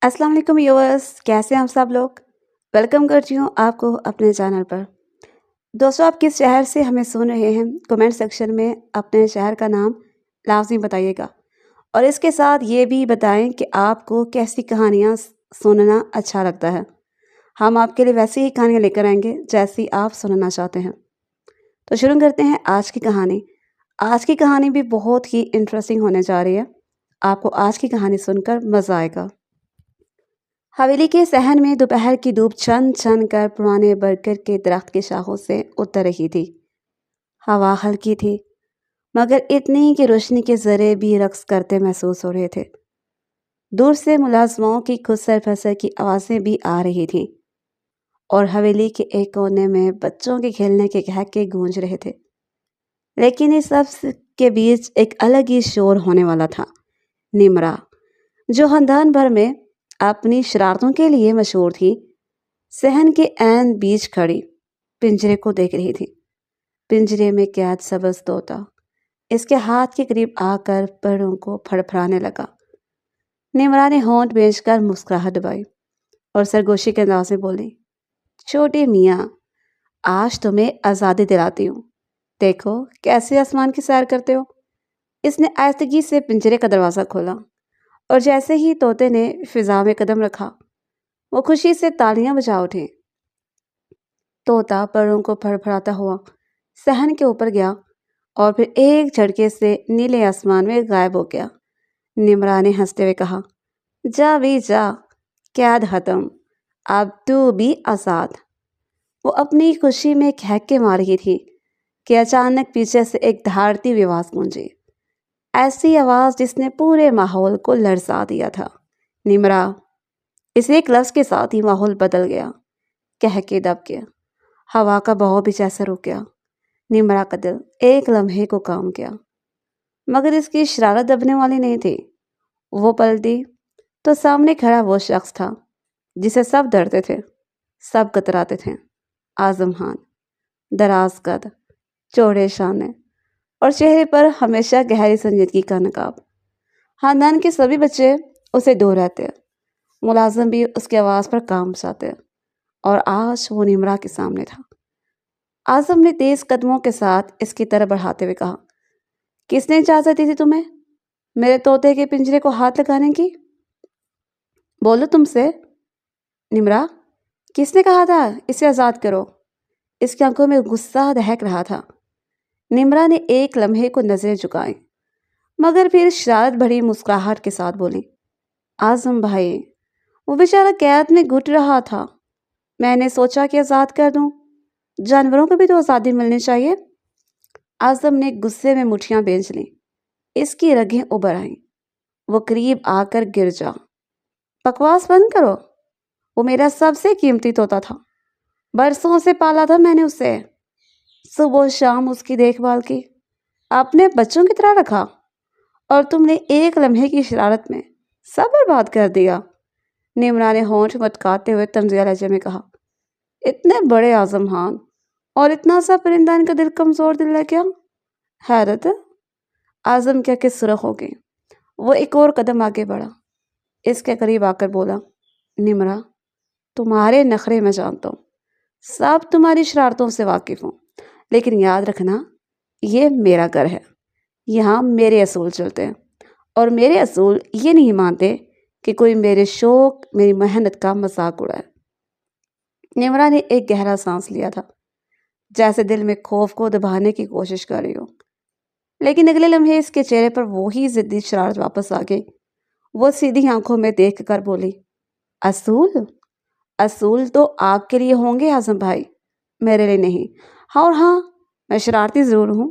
السلام علیکم یوورس، کیسے ہیں آپ سب لوگ؟ ویلکم کرتی ہوں آپ کو اپنے چینل پر۔ دوستوں، آپ کس شہر سے ہمیں سن رہے ہیں کمنٹ سیکشن میں اپنے شہر کا نام لازمی بتائیے گا، اور اس کے ساتھ یہ بھی بتائیں کہ آپ کو کیسی کہانیاں سننا اچھا لگتا ہے۔ ہم آپ کے لیے ویسی ہی کہانیاں لے کر آئیں گے جیسی آپ سننا چاہتے ہیں۔ تو شروع کرتے ہیں آج کی کہانی۔ آج کی کہانی بھی بہت ہی انٹرسٹنگ ہونے جا رہی ہے، آپ کو آج کی کہانی سن کر مزہ آئے گا۔ حویلی کے صحن میں دوپہر کی دھوپ چھن چھن کر پرانے برگد کے درخت کی شاخوں سے اتر رہی تھی۔ ہوا ہلکی تھی، مگر اتنی کہ روشنی کے ذرے بھی رقص کرتے محسوس ہو رہے تھے۔ دور سے ملازموں کی خسر پھسر کی آوازیں بھی آ رہی تھیں، اور حویلی کے ایک کونے میں بچوں کے کھیلنے کے قہقہے گونج رہے تھے۔ لیکن اس سب کے بیچ ایک الگ ہی شور ہونے والا تھا۔ نمرا، جو خاندان بھر میں اپنی شرارتوں کے لیے مشہور تھی، صحن کے عین بیچ کھڑی پنجرے کو دیکھ رہی تھی۔ پنجرے میں قید سبز طوطا اس کے ہاتھ کے قریب آ کر پروں کو پھڑپھڑانے لگا۔ نمرا نے ہونٹ بھیج کر مسکراہٹ دبائی اور سرگوشی کے انداز میں بولی، چھوٹے میاں، آج تمہیں آزادی دلاتی ہوں، دیکھو کیسے آسمان کی سیر کرتے ہو۔ اس نے آہستگی سے پنجرے کا دروازہ کھولا، اور جیسے ہی طوطے نے فضا میں قدم رکھا، وہ خوشی سے تالیاں بجا اٹھے۔ طوطا پروں کو پھڑپھڑاتا ہوا صحن کے اوپر گیا اور پھر ایک جھٹکے سے نیلے آسمان میں غائب ہو گیا۔ نمرا نے ہنستے ہوئے کہا، جا بھی جا، قید ختم، اب تو بھی آزاد۔ وہ اپنی خوشی میں کہکے مار رہی تھی کہ اچانک پیچھے سے ایک دھاڑتی ہوئی آواز گونجی، ایسی آواز جس نے پورے ماحول کو لرزا دیا تھا۔ نمرا، اس ایک لفظ کے ساتھ ہی ماحول بدل گیا، کہکے دب گیا، ہوا کا بہاؤ بھی جیسے رک گیا۔ نمرا کا دل ایک لمحے کو کام کیا، مگر اس کی شرارت دبنے والی نہیں تھی۔ وہ پلٹی تو سامنے کھڑا وہ شخص تھا جسے سب ڈرتے تھے، سب کتراتے تھے۔ اعظم خان، دراز قد، چوڑے شانے، اور چہرے پر ہمیشہ گہری سنجیدگی کا نقاب۔ خاندان کے سبھی بچے اسے دور رہتے، ملازم بھی اس کی آواز پر کام چاہتے، اور آج وہ نمرا کے سامنے تھا۔ اعظم نے تیز قدموں کے ساتھ اس کی طرف بڑھاتے ہوئے کہا، کس نے اجازت دی تھی تمہیں میرے طوطے کے پنجرے کو ہاتھ لگانے کی؟ بولو تم سے، نمرا، کس نے کہا تھا اسے آزاد کرو؟ اس کی آنکھوں میں غصہ دہک رہا تھا۔ نمرا نے ایک لمحے کو نظریں جھکائیں، مگر پھر شرارت بھری مسکراہٹ کے ساتھ بولی، اعظم بھائی، وہ بیچارہ قید میں گھٹ رہا تھا، میں نے سوچا کہ آزاد کر دوں، جانوروں کو بھی تو آزادی ملنی چاہیے۔ اعظم نے غصے میں مٹھیاں بھیج لیں، اس کی رگیں ابھر آئیں، وہ قریب آ کر گر جا۔ بکواس بند کرو، وہ میرا سب سے قیمتی طوطا تھا، برسوں سے پالا تھا میں نے اسے، صبح و شام اس کی دیکھ بھال کی، اپنے بچوں کی طرح رکھا، اور تم نے ایک لمحے کی شرارت میں سب برباد کر دیا۔ نمرا نے ہونٹ مٹکاتے ہوئے طنزیہ لہجے میں کہا، اتنے بڑے اعظم خان اور اتنا سا پرندہ ان کا دل کمزور دل ہے کیا؟ حیرت ہے۔ اعظم کیا کہ سرخ ہو گئی، وہ ایک اور قدم آگے بڑھا، اس کے قریب آ کر بولا، نمرا، تمہارے نخرے میں جانتا ہوں، سب تمہاری شرارتوں سے واقف ہوں، لیکن یاد رکھنا یہ میرا گھر ہے، یہاں میرے اصول چلتے ہیں، اور میرے اصول یہ نہیں مانتے کہ کوئی میرے شوق، میری محنت کا مذاق اڑائے۔ نمرا نے ایک گہرا سانس لیا تھا، جیسے دل میں خوف کو دبانے کی کوشش کر رہی ہو، لیکن اگلے لمحے اس کے چہرے پر وہی ضدی شرارت واپس آ گئی۔ وہ سیدھی آنکھوں میں دیکھ کر بولی، اصول؟ اصول تو آپ کے لیے ہوں گے اعظم بھائی، میرے لیے نہیں۔ اور ہاں، میں شرارتی ضرور ہوں،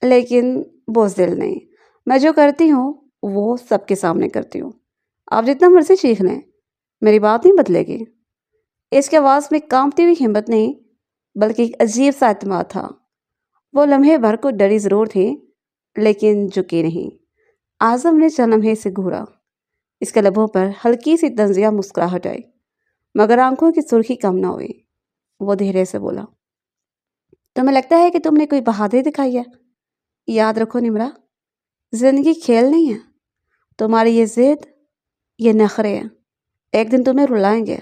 لیکن بزدل نہیں۔ میں جو کرتی ہوں وہ سب کے سامنے کرتی ہوں، آپ جتنا مرضی چیخ لیں، میری بات نہیں بدلے گی۔ اس کی آواز میں کانپتی ہوئی ہمت نہیں، بلکہ ایک عجیب سا اعتماد تھا۔ وہ لمحے بھر کو ڈری ضرور تھی، لیکن جھکی نہیں۔ اعظم نے چند لمحے سے گھورا، اس کے لبوں پر ہلکی سی طنزیہ مسکراہٹ آئی، مگر آنکھوں کی سرخی کم نہ ہوئی۔ وہ دھیرے سے بولا، تمہیں لگتا ہے کہ تم نے کوئی بہادری دکھائی ہے؟ یاد رکھو نمرا، زندگی کھیل نہیں ہے، تمہاری یہ ضد، یہ نخرے ہیں، ایک دن تمہیں رلائیں گے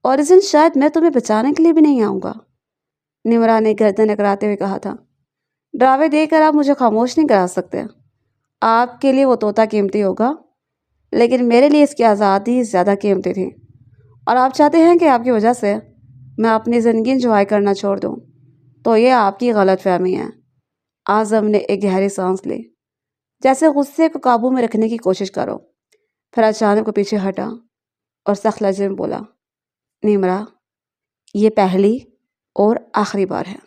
اور اس دن شاید میں تمہیں بچانے کے لیے بھی نہیں آؤں گا، نمرا نے گردن اکڑاتے ہوئے کہا تھا۔ ڈراوے دے کر آپ مجھے خاموش نہیں کرا سکتے۔ آپ کے لیے وہ طوطا قیمتی ہوگا، لیکن میرے لیے اس کی آزادی زیادہ قیمتی تھی، اور آپ چاہتے ہیں کہ آپ کی وجہ سے میں اپنی زندگی انجوائے کرنا چھوڑ دوں، تو یہ آپ کی غلط فہمی ہے۔ اعظم نے ایک گہری سانس لی، جیسے غصے کو قابو میں رکھنے کی کوشش کرو، پھر اچانک کو پیچھے ہٹا اور سخت لہجے میں بولا، نمرا، یہ پہلی اور آخری بار ہے۔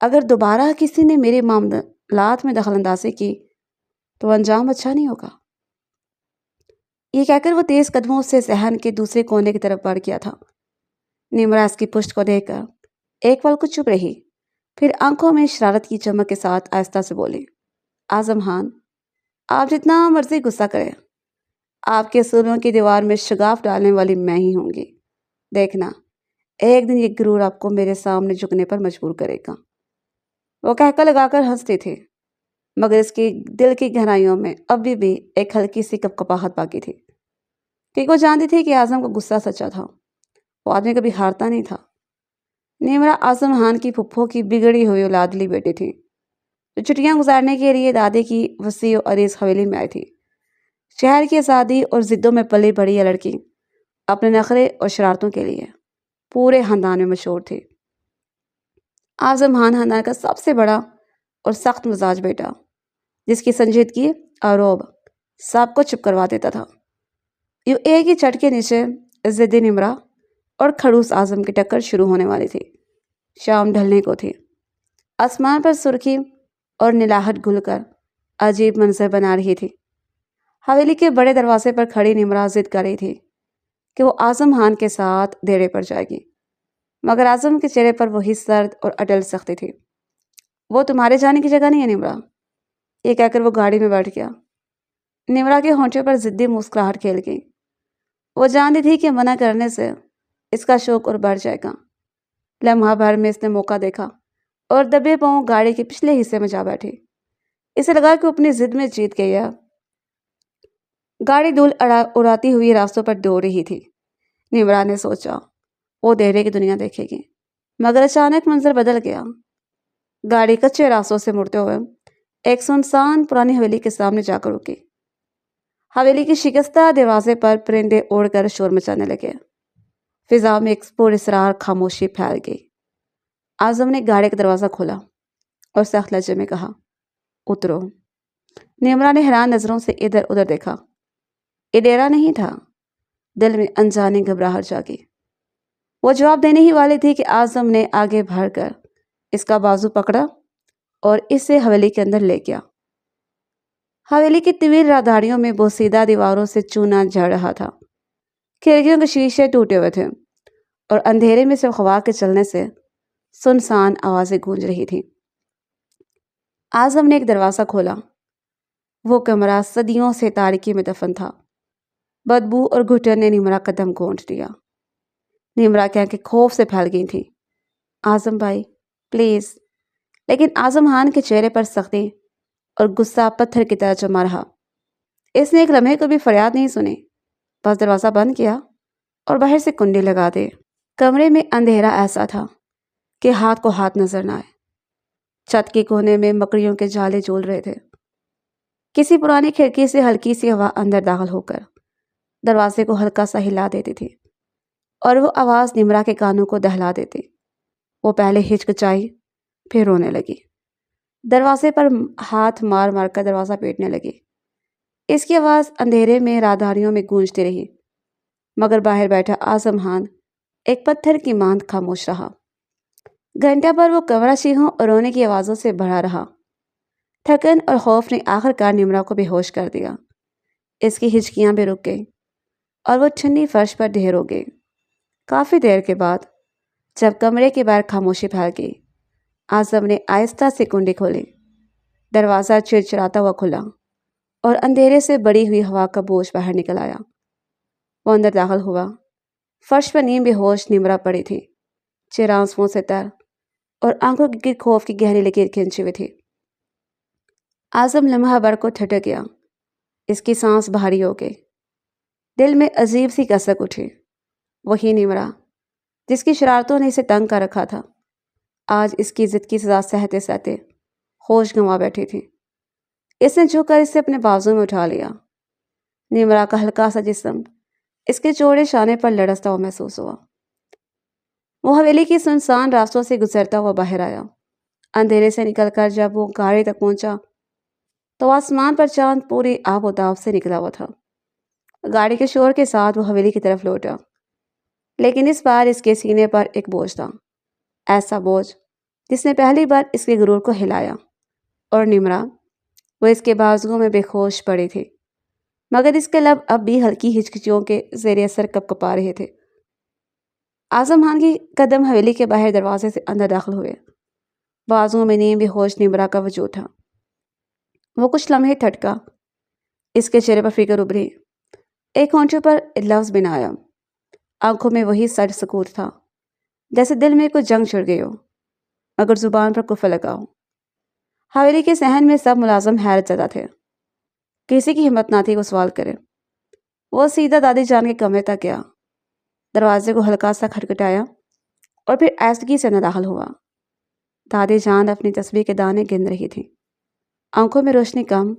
اگر دوبارہ کسی نے میرے معاملات میں دخل اندازی کی تو انجام اچھا نہیں ہوگا۔ یہ کہہ کر وہ تیز قدموں سے صحن کے دوسرے کونے کی طرف بڑھ گیا تھا۔ نمرا اس کی پشت کو دیکھ کر ایک پل کو چپ رہی، پھر آنکھوں میں شرارت کی چمک کے ساتھ آہستہ سے بولی، اعظم خان، آپ جتنا مرضی غصہ کریں، آپ کے سروں کی دیوار میں شگاف ڈالنے والی میں ہی ہوں گی۔ دیکھنا، ایک دن یہ غرور آپ کو میرے سامنے جھکنے پر مجبور کرے گا۔ وہ کہکہ لگا کر ہنستی تھی، مگر اس کی دل کی گہرائیوں میں ابھی بھی ایک ہلکی سی کپکپاہٹ باقی تھی، کیونکہ وہ جانتی تھی کہ اعظم کا غصہ سچا تھا، وہ آدمی کبھی ہارتا نہیں تھا۔ نمرا اعظم خان کی پھپھو کی بگڑی ہوئی اولادلی بیٹی تھی، جو چھٹیاں گزارنے کے لیے دادی کی وسیع و عریض حویلی میں آئی تھی۔ شہر کی آزادی اور ضدوں میں پلی بڑھی یہ لڑکی اپنے نخرے اور شرارتوں کے لیے پورے خاندان میں مشہور تھی۔ اعظم خان خاندان کا سب سے بڑا اور سخت مزاج بیٹا، جس کی سنجیدگی اور روب سب کو چپ کروا دیتا تھا۔ یوں ایک ہی چھت کے نیچے ضدی نمرا اور کھڑوس اعظم کی ٹکر شروع ہونے والی تھی۔ شام ڈھلنے کو تھی، آسمان پر سرخی اور نیلاہٹ گھل کر عجیب منظر بنا رہی تھی۔ حویلی کے بڑے دروازے پر کھڑی نمرا ضد کر رہی تھی کہ وہ اعظم خان کے ساتھ ڈیرے پر جائے گی، مگر اعظم کے چہرے پر وہی سرد اور اٹل سختی تھی۔ وہ تمہارے جانے کی جگہ نہیں ہے نمرا، یہ کہہ کر وہ گاڑی میں بیٹھ گیا۔ نمرا کے ہونٹوں پر ضدی مسکراہٹ کھیل گئی، وہ جانتی تھی کہ منع کرنے سے اس کا شوق اور بڑھ جائے گا۔ لمحہ بھر میں اس نے موقع دیکھا اور دبے پاؤں گاڑی کے پچھلے حصے میں جا بیٹھی۔ اسے لگا کہ وہ اپنی ضد میں جیت گئی ہے۔ گاڑی دھول اڑاتی ہوئی راستوں پر دوڑ رہی تھی۔ نمرا نے سوچا وہ ڈیرے کی دنیا دیکھے گی، مگر اچانک منظر بدل گیا۔ گاڑی کچے راستوں سے مڑتے ہوئے ایک سنسان پرانی حویلی کے سامنے جا کر رکی۔ حویلی کی شکستہ دروازے پر پرندے اڑ کر شور مچانے لگے، فضا میں ایک پراسرار خاموشی پھیل گئی۔ اعظم نے گاڑی کا دروازہ کھولا اور سخت لہجے میں کہا، اترو۔ نمرا نے حیران نظروں سے ادھر ادھر دیکھا۔ یہ ڈیرا نہیں تھا۔ دل میں انجانی گھبراہٹ جاگی۔ وہ جواب دینے ہی والی تھی کہ اعظم نے آگے بڑھ کر اس کا بازو پکڑا اور اسے حویلی کے اندر لے گیا۔ حویلی کی طویل راہداریوں میں بوسیدہ دیواروں سے چونا جھڑ رہا تھا، کھڑکیوں کے شیشے ٹوٹے ہوئے تھے اور اندھیرے میں صرف ہوا کے چلنے سے سنسان آوازیں گونج رہی تھیں۔ اعظم نے ایک دروازہ کھولا۔ وہ کمرہ صدیوں سے تاریکی میں دفن تھا۔ بدبو اور گھٹن نے نمرا کا دم گھونٹ دیا۔ نمرا کی آنکھیں خوف سے پھیل گئی تھیں۔ اعظم بھائی، پلیز۔ لیکن اعظم خان کے چہرے پر سختی اور غصہ پتھر کی طرح جمع رہا۔ اس نے ایک لمحے کو بھی فریاد نہیں سنی، بس دروازہ بند کیا اور باہر سے کنڈی لگا دی۔ کمرے میں اندھیرا ایسا تھا کہ ہاتھ کو ہاتھ نظر نہ آئے۔ چھت کے کونے میں مکڑیوں کے جالے جول رہے تھے۔ کسی پرانی کھڑکی سے ہلکی سی ہوا اندر داخل ہو کر دروازے کو ہلکا سا ہلا دیتی تھی، اور وہ آواز نمرا کے کانوں کو دہلا دیتی۔ وہ پہلے ہچکچائی، پھر رونے لگی، دروازے پر ہاتھ مار مار کر دروازہ پیٹنے لگی۔ اس کی آواز اندھیرے میں راہداریوں میں گونجتی رہی، مگر باہر بیٹھا اعظم خان ایک پتھر کی مانند خاموش رہا۔ گھنٹہ پر وہ کمرہ چیخوں اور رونے کی آوازوں سے بھرا رہا۔ تھکن اور خوف نے آخر کار نمرا کو بے ہوش کر دیا۔ اس کی ہچکیاں بھی رک گئیں اور وہ ٹھنڈی فرش پر ڈھیر ہو گئی۔ کافی دیر کے بعد جب کمرے کے باہر خاموشی پھیل گئی، اعظم نے آہستہ سے کنڈی کھولی۔ دروازہ چرچراتا ہوا کھلا اور اندھیرے سے بڑی ہوئی ہوا کا بوجھ باہر نکل آیا۔ وہ اندر داخل ہوا۔ فرش پر نیم بے ہوش نمرا پڑی تھی، چہرہ آنسوؤں سے تر اور آنکھوں کے گرد خوف کی گہری لکیر کھنچی ہوئی تھی۔ اعظم لمحہ بھر کو ٹھٹک گیا۔ اس کی سانس بھاری ہو گئی۔ دل میں عجیب سی کسک اٹھی۔ وہی نمرا جس کی شرارتوں نے اسے تنگ کر رکھا تھا، آج اس کی ضد کی سزا سہتے سہتے ہوش گنوا بیٹھی تھی۔ اس نے جھک کر اسے اپنے بازو میں اٹھا لیا۔ نمرا کا ہلکا سا جسم اس کے چوڑے شانے پر لڑستا ہوا محسوس ہوا۔ وہ حویلی کی سنسان راستوں سے گزرتا ہوا باہر آیا۔ اندھیرے سے نکل کر جب وہ گاڑی تک پہنچا تو آسمان پر چاند پوری آب و تاب سے نکلا ہوا تھا۔ گاڑی کے شور کے ساتھ وہ حویلی کی طرف لوٹا، لیکن اس بار اس کے سینے پر ایک بوجھ تھا، ایسا بوجھ جس نے پہلی بار اس کے غرور کو ہلایا۔ اور نمرا، وہ اس کے بازوؤں میں بے ہوش پڑی تھی، مگر اس کے لب اب بھی ہلکی ہچکچیوں کے زیر اثر کپ کپا رہے تھے۔ اعظم خان کی قدم حویلی کے باہر دروازے سے اندر داخل ہوئے۔ بازوؤں میں نیم بے ہوش نمرا کا وجود تھا۔ وہ کچھ لمحے تھٹکا، اس کے چہرے پر فکر ابھری، ایک ہونٹوں پر لفظ بنا آیا، آنکھوں میں وہی سر سکوت تھا جیسے دل میں کوئی جنگ چھڑ گئی ہو مگر زبان پر کفر لگا ہو۔ حویلی کے صحن میں سب ملازم حیرت زدہ تھے، کسی کی ہمت نہ تھی وہ سوال کرے۔ وہ سیدھا دادی جان کے کمرے تک گیا، دروازے کو ہلکا سا کھٹکھٹایا اور پھر ایستگی سے اندر داخل ہوا۔ دادی جان اپنی تسبیح کے دانے گن رہی تھی، آنکھوں میں روشنی کم،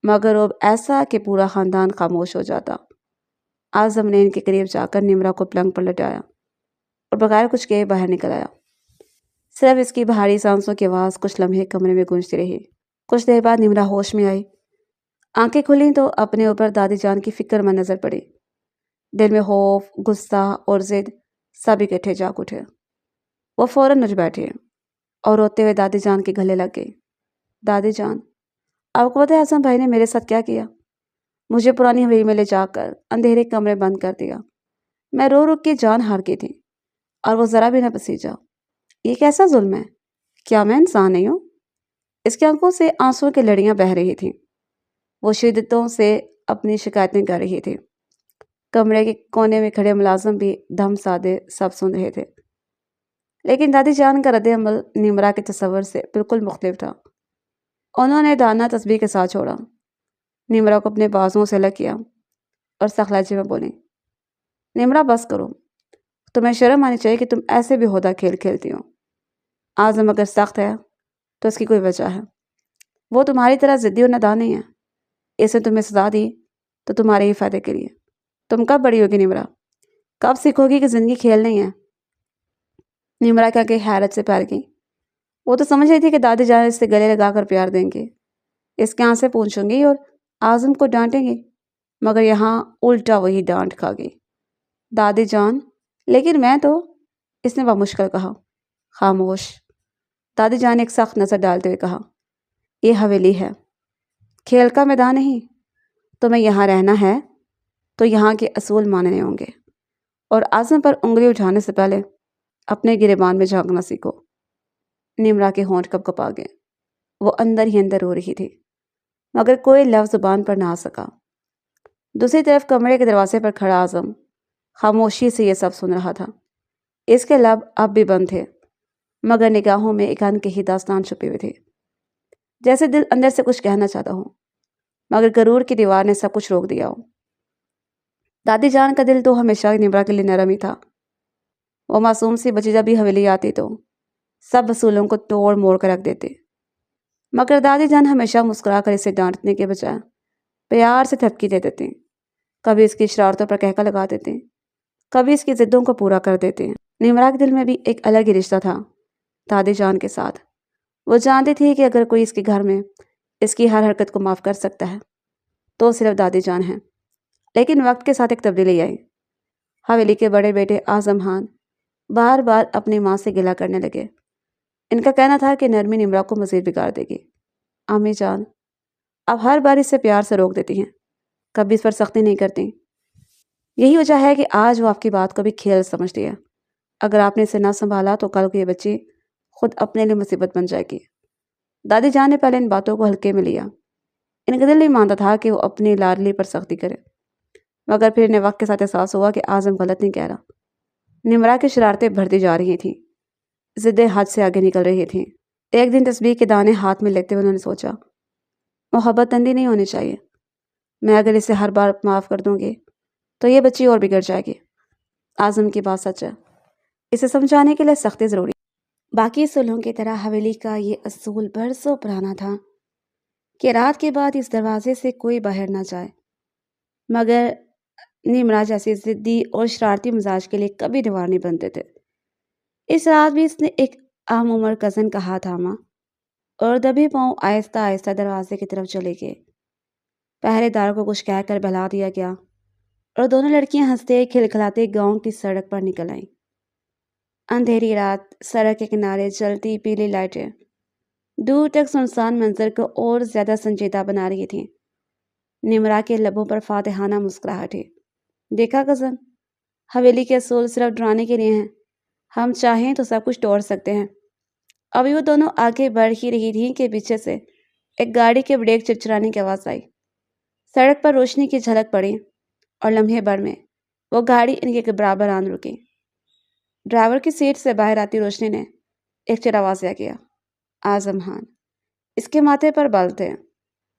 مگر اب ایسا کہ پورا خاندان خاموش ہو جاتا۔ اعظم نے ان کے قریب جا کر نمرا کو پلنگ پر لٹایا اور بغیر کچھ کہے باہر نکل آیا۔ صرف اس کی بھاری سانسوں کی آواز کچھ لمحے کمرے میں گونجتی رہی۔ کچھ دیر بعد نمرا ہوش میں آئی، آنکھیں کھلیں تو اپنے اوپر دادی جان کی فکر مند نظر پڑی۔ دل میں خوف، غصہ اور ضد سب اکٹھے جاگ اٹھے۔ وہ فوراً اٹھ بیٹھے اور روتے ہوئے دادی جان کے گلے لگ گئی۔ دادی جان، آپ کو پتہ ہے اعظم بھائی نے میرے ساتھ کیا کیا؟ مجھے پرانی حویلی میں لے جا کر اندھیرے کمرے بند کر دیا۔ میں رو رو کے جان ہار گئی تھی اور وہ ذرا بھی نہ پسیجا۔ یہ کیسا ظلم ہے؟ کیا میں انسان نہیں ہوں؟ اس کی آنکھوں سے آنسوں کی لڑیاں بہہ رہی تھیں۔ وہ شدتوں سے اپنی شکایتیں کر رہی تھی۔ کمرے کے کونے میں کھڑے ملازم بھی دم سادے سب سن رہے تھے، لیکن دادی جان کا رد عمل نمرا کے تصور سے بالکل مختلف تھا۔ انہوں نے دانا تسبیح کے ساتھ چھوڑا، نمرا کو اپنے بازوؤں سے الگ کیا اور سخت لہجے میں بولی، نمرا بس کرو، تمہیں شرم آنی چاہیے کہ تم ایسے بھی بےہودہ کھیل کھیلتی ہو۔ اعظم اگر سخت ہے تو اس کی کوئی وجہ ہے، وہ تمہاری طرح ضدی اور نادان نہیں ہے۔ اس نے تمہیں سزا دی تو تمہارے ہی فائدے کے لیے۔ تم کب بڑی ہوگی نمرا؟ کب سیکھو گی کہ زندگی کھیل نہیں ہے؟ نمرا کیا کہ حیرت سے پھیل گئی۔ وہ تو سمجھ رہی تھی کہ دادی جان اس سے گلے لگا کر پیار دیں گے، اس کے آنسیں پونچھیں گی اور اعظم کو ڈانٹیں گی، مگر یہاں الٹا وہی ڈانٹ کھا گئی۔ دادی جان، لیکن میں تو، اس نے بمشکل کہا۔ خاموش۔ دادی جان نے ایک سخت نظر ڈالتے ہوئے کہا، یہ حویلی ہے، کھیل کا میدان نہیں۔ تمہیں یہاں رہنا ہے تو یہاں کے اصول ماننے ہوں گے، اور اعظم پر انگلی اٹھانے سے پہلے اپنے گریبان میں جھانکنا سیکھو۔ نمرا کے ہونٹ کپ کپا گئے، وہ اندر ہی اندر رو رہی تھی، مگر کوئی لفظ زبان پر نہ آ سکا۔ دوسری طرف کمرے کے دروازے پر کھڑا اعظم خاموشی سے یہ سب سن رہا تھا۔ اس کے لب اب بھی بند تھے، مگر نگاہوں میں ایک انکہی داستان چھپی ہوئی تھی، جیسے دل اندر سے کچھ کہنا چاہتا ہو مگر غرور کی دیوار نے سب کچھ روک دیا ہو۔ دادی جان کا دل تو ہمیشہ نمرا کے لیے نرم ہی تھا۔ وہ معصوم سی بچی جب بھی حویلی آتی تو سب اصولوں کو توڑ موڑ کر رکھ دیتے، مگر دادی جان ہمیشہ مسکرا کر اسے ڈانٹنے کے بجائے پیار سے تھپکی دے دیتے، کبھی اس کی شرارتوں پر کہکا لگا دیتے، کبھی اس کی ضدوں کو پورا کر دیتے۔ نمرا کے دل میں بھی ایک الگ ہی رشتہ تھا دادی جان کے ساتھ۔ وہ جانتی تھی کہ اگر کوئی اس کے گھر میں اس کی ہر حرکت کو معاف کر سکتا ہے تو صرف دادی جان ہیں۔ لیکن وقت کے ساتھ ایک تبدیلی آئی۔ حویلی کے بڑے بیٹے اعظم خان بار بار اپنی ماں سے گلہ کرنے لگے۔ ان کا کہنا تھا کہ نرمی نمرا کو مزید بگاڑ دے گی۔ امی جان اب ہر بار اسے پیار سے روک دیتی ہیں، کبھی اس پر سختی نہیں کرتی۔ یہی وجہ ہے کہ آج وہ آپ کی بات کو بھی کھیل سمجھتی ہے۔ اگر آپ نے اسے نہ سنبھالا تو کل کو یہ بچی خود اپنے لیے مصیبت بن جائے گی۔ دادی جان نے پہلے ان باتوں کو ہلکے میں لیا۔ ان کا دل نہیں مانتا تھا کہ وہ اپنی لاڈلی پر سختی کرے، مگر پھر انہیں وقت کے ساتھ احساس ہوا کہ اعظم غلط نہیں کہہ رہا۔ نمرا کی شرارتیں بڑھتی جا رہی تھیں، ضدیں حد سے آگے نکل رہی تھیں۔ ایک دن تسبیح کے دانے ہاتھ میں لیتے ہوئے انہوں نے سوچا، محبت اندھی نہیں ہونی چاہیے۔ میں اگر اسے ہر بار معاف کر دوں گی تو یہ بچی اور بگڑ جائے گی۔ اعظم کی بات سچ ہے، اسے سمجھانے کے لیے سختی ضروری۔ باقی اصولوں کی طرح حویلی کا یہ اصول برسوں پرانا تھا کہ رات کے بعد اس دروازے سے کوئی باہر نہ جائے، مگر نیمرا جیسی ضدی اور شرارتی مزاج کے لیے کبھی دیوار نہیں بنتے تھے۔ اس رات بھی اس نے ایک عام عمر کزن کا ہاتھ تھاما اور دبے پاؤں آہستہ آہستہ دروازے کی طرف چلے گئے۔ پہرے دار کو کچھ کہہ کر بہلا دیا گیا اور دونوں لڑکیاں ہنستے کھلکھلاتے گاؤں کی سڑک پر نکل آئیں۔ اندھیری رات، سڑک کے کنارے جلتی پیلی لائٹیں دور تک سنسان منظر کو اور زیادہ سنجیدہ بنا رہی تھیں۔ نمرا کے لبوں پر فاتحانہ مسکراہٹ ہے۔ دیکھا کزن، حویلی کے اصول صرف ڈرانے کے لیے ہیں، ہم چاہیں تو سب کچھ توڑ سکتے ہیں۔ ابھی وہ دونوں آگے بڑھ ہی رہی تھیں کہ پیچھے سے ایک گاڑی کے بریک چرچرانے کی آواز آئی۔ سڑک پر روشنی کی جھلک پڑی اور لمحے بھر میں وہ گاڑی ان کے برابر آن رکی۔ ڈرائیور کی سیٹ سے باہر آتی روشنی نے ایک چرا واضح کیا، اعظم خان۔ اس کے ماتھے پر بال تھے،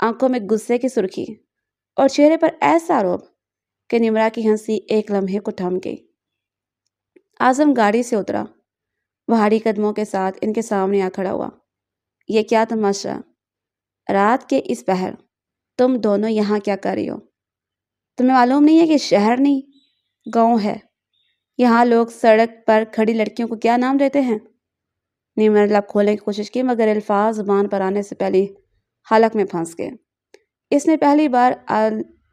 آنکھوں میں غصے کی سرخی اور چہرے پر ایسا روب کہ نمرا کی ہنسی ایک لمحے کو تھم گئی۔ اعظم گاڑی سے اترا، بھاری قدموں کے ساتھ ان کے سامنے آ کھڑا ہوا۔ یہ کیا تماشا؟ رات کے اس پہر تم دونوں یہاں کیا کر رہی ہو؟ تمہیں معلوم نہیں ہے کہ شہر نہیں گاؤں ہے؟ یہاں لوگ سڑک پر کھڑی لڑکیوں کو کیا نام دیتے ہیں؟ نیمر لب کھولنے کی کوشش کی مگر الفاظ زبان پر آنے سے پہلے حلق میں پھنس گئے۔ اس نے پہلی بار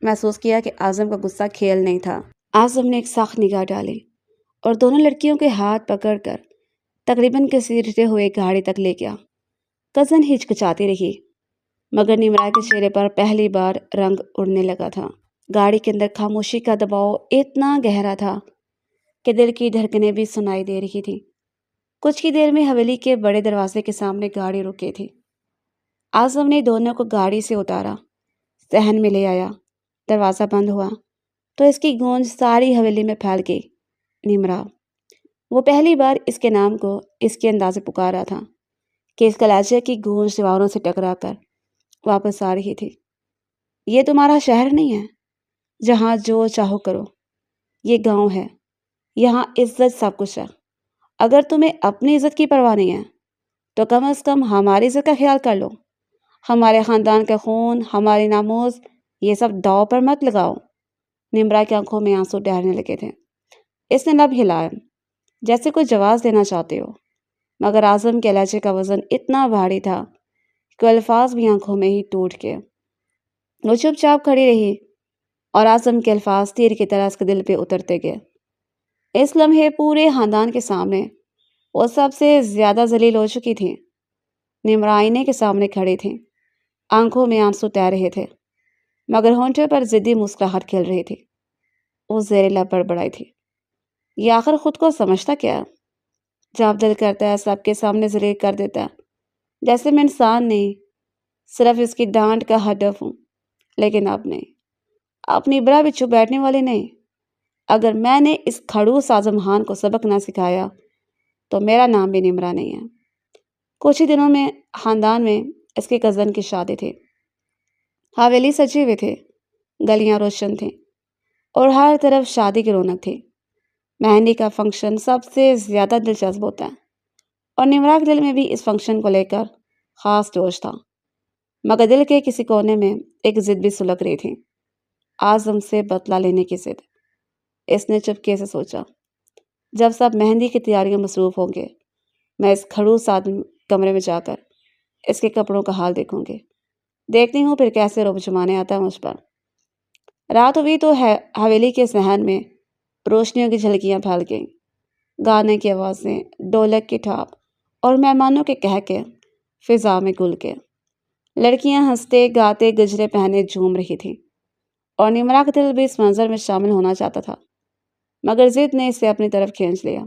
محسوس کیا کہ اعظم کا غصہ کھیل نہیں تھا۔ اعظم نے ایک سخت نگاہ ڈالی اور دونوں لڑکیوں کے ہاتھ پکڑ کر تقریباً گھسیٹتے ہوئے گاڑی تک لے گیا۔ کزن ہچکچاتی رہی مگر نیمرا کے چہرے پر پہلی بار رنگ اڑنے لگا تھا۔ گاڑی کے اندر خاموشی کا دباؤ اتنا گہرا تھا کہ دل کی دھڑکنیں بھی سنائی دے رہی تھی۔ کچھ کی دیر میں حویلی کے بڑے دروازے کے سامنے گاڑی رکی تھی۔ اعظم نے دونوں کو گاڑی سے اتارا، صحن میں لے آیا۔ دروازہ بند ہوا تو اس کی گونج ساری حویلی میں پھیل گئی۔ نیمرا، وہ پہلی بار اس کے نام کو اس کے انداز سے پکار رہا تھا کہ اس کلیجے کی گونج دیواروں سے ٹکرا کر واپس آ رہی تھی۔ یہ تمہارا شہر نہیں ہے جہاں جو چاہو کرو، یہ گاؤں ہے، یہاں عزت سب کچھ ہے۔ اگر تمہیں اپنی عزت کی پرواہ نہیں ہے تو کم از کم ہماری عزت کا خیال کر لو۔ ہمارے خاندان کا خون، ہماری ناموس، یہ سب داؤ پر مت لگاؤ۔ نمرا کی آنکھوں میں آنسو ٹھہرنے لگے تھے۔ اس نے لب ہلایا جیسے کوئی جواز دینا چاہتے ہو، مگر اعظم کے لہجے کا وزن اتنا بھاری تھا کہ الفاظ بھی آنکھوں میں ہی ٹوٹ گئے۔ وہ چپ چاپ کھڑی رہی اور اعظم کے الفاظ تیر کی طرح اس کے دل پہ اترتے گئے۔ اس لمحے پورے خاندان کے سامنے وہ سب سے زیادہ ذلیل ہو چکی تھی۔ نمرا آئینے کے سامنے کھڑی تھی، آنکھوں میں آنسو تیر رہے تھے مگر ہونٹوں پر ضدی مسکراہٹ کھل رہی تھی۔ وہ زیر لب بڑبڑائی تھی، یہ آخر خود کو سمجھتا کیا؟ جب دل کرتا ہے سب کے سامنے ذلیل کر دیتا ہے، جیسے میں انسان نہیں، صرف اس کی ڈانٹ کا ہدف ہوں۔ لیکن اب نہیں، اپنی برا بھی چپ بیٹھنے والی نہیں۔ اگر میں نے اس کھڑوس اعظم خان کو سبق نہ سکھایا تو میرا نام بھی نمرا نہیں ہے۔ کچھ ہی دنوں میں خاندان میں اس کے کزن کی شادی تھی۔ حویلی سجے ہوئے تھے، گلیاں روشن تھیں اور ہر طرف شادی کی رونق تھی۔ مہندی کا فنکشن سب سے زیادہ دلچسپ ہوتا ہے اور نمرا کے دل میں بھی اس فنکشن کو لے کر خاص جوش تھا، مگر دل کے کسی کونے میں ایک ضد بھی سلگ رہی تھی، اعظم سے بدلہ لینے کی ضد۔ اس نے چپکے سے سوچا، جب سب مہندی کی تیاریوں مصروف ہوں گے میں اس کھڑوس آدمی کمرے میں جا کر اس کے کپڑوں کا حال دیکھوں گے، دیکھتی ہوں پھر کیسے رعب جمانے آتا ہے مجھ پر۔ رات ہوئی تو حویلی کے صحن میں روشنیوں کی جھلکیاں پھیل گئیں، گانے کی آوازیں، ڈھولک کی ٹھاپ اور مہمانوں کے کہکے فضا میں گل کے۔ لڑکیاں ہنستے گاتے گجرے پہنے جھوم رہی تھیں اور نمرا کا دل بھی اس منظر میں شامل ہونا چاہتا تھا مگر ضد نے اسے اپنی طرف کھینچ لیا۔